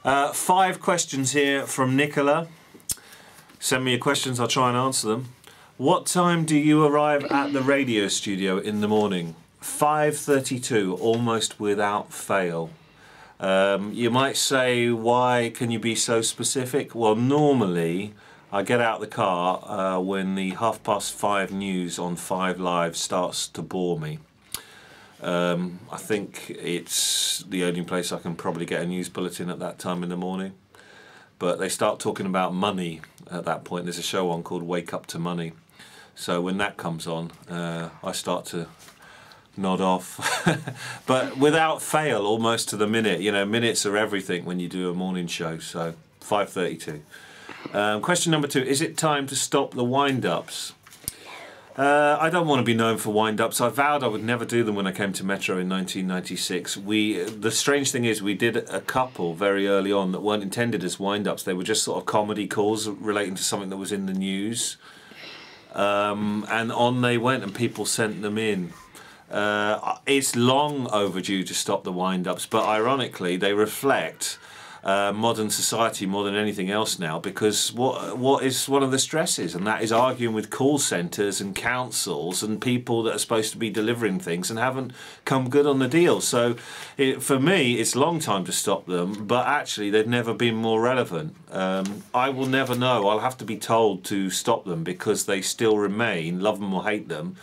5 questions here from Nicola. Send me your questions, I'll try and answer them. What time do you arrive at the radio studio in the morning? 5:32, almost without fail. You might say, why can you be so specific? Well, normally I get out the car when the 5:30 news on 5 Live starts to bore me. I think it's the only place I can probably get a news bulletin at that time in the morning. But they start talking about money at that point. There's a show on called Wake Up to Money. So when that comes on, I start to nod off. But without fail, almost to the minute. You know, minutes are everything when you do a morning show. So 5:32. Question number 2. Is it time to stop the wind-ups? I don't want to be known for wind-ups. I vowed I would never do them when I came to Metro in 1996. The strange thing is we did a couple very early on that weren't intended as wind-ups. They were just sort of comedy calls relating to something that was in the news. And on they went and people sent them in. It's long overdue to stop the wind-ups, but ironically they reflect modern society more than anything else now, because what is one of the stresses, and that is arguing with call centres and councils and people that are supposed to be delivering things and haven't come good on the deal. So for me it's long time to stop them, but actually they've never been more relevant. I will never know. I'll have to be told to stop them, because they still remain, love them or hate them,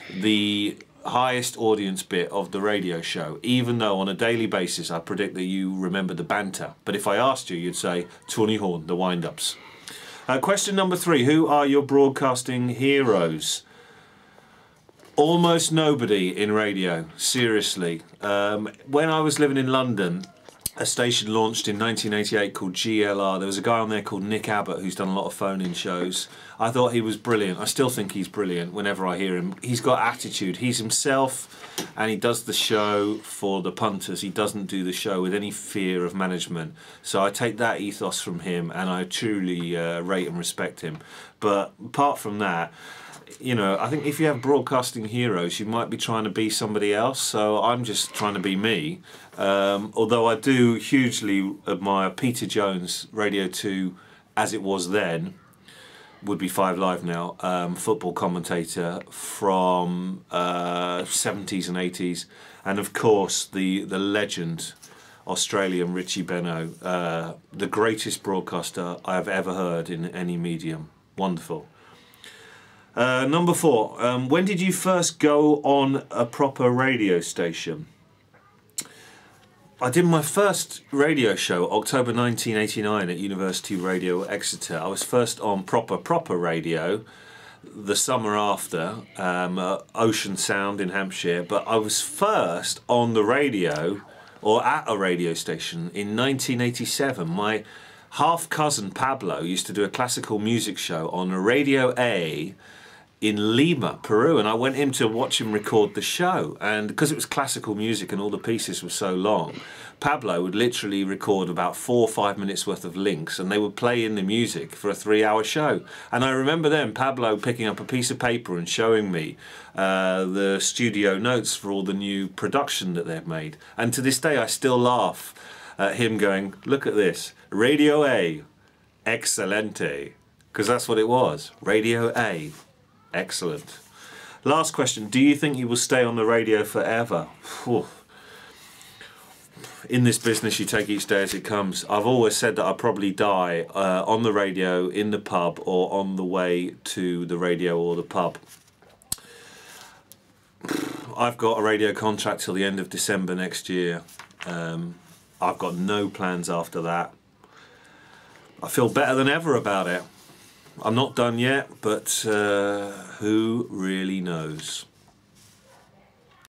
the highest audience bit of the radio show, even though on a daily basis I predict that you remember the banter. But if I asked you, you'd say Tony Horn, the wind-ups. Question number 3. Who are your broadcasting heroes? Almost nobody in radio, seriously. When I was living in London, a station launched in 1988 called GLR. There was a guy on there called Nick Abbott who's done a lot of phone-in shows. I thought he was brilliant. I still think he's brilliant whenever I hear him. He's got attitude. He's himself, and he does the show for the punters. He doesn't do the show with any fear of management. So I take that ethos from him, and I truly rate and respect him. But apart from that, you know, I think if you have broadcasting heroes, you might be trying to be somebody else. So I'm just trying to be me. Although I do hugely admire Peter Jones, Radio 2 as it was then, would be 5 Live now, football commentator from 70s and 80s, and of course the legend Australian Richie Benaud, the greatest broadcaster I have ever heard in any medium. Wonderful. Number 4. When did you first go on a proper radio station? I did my first radio show October 1989 at University Radio Exeter. I was first on proper radio the summer after, Ocean Sound in Hampshire, but I was first on the radio, or at a radio station, in 1987. My half-cousin Pablo used to do a classical music show on Radio A in Lima, Peru, and I went in to watch him record the show, and because it was classical music and all the pieces were so long, Pablo would literally record about 4 or 5 minutes worth of links, and they would play in the music for a 3-hour show. And I remember then Pablo picking up a piece of paper and showing me the studio notes for all the new production that they've made, and to this day I still laugh at him going, look at this, Radio A, excelente, because that's what it was, Radio A. Excellent. Last question. Do you think you will stay on the radio forever? Whew. In this business, you take each day as it comes. I've always said that I'll probably die on the radio, in the pub, or on the way to the radio or the pub. I've got a radio contract till the end of December next year. I've got no plans after that. I feel better than ever about it. I'm not done yet, but who really knows?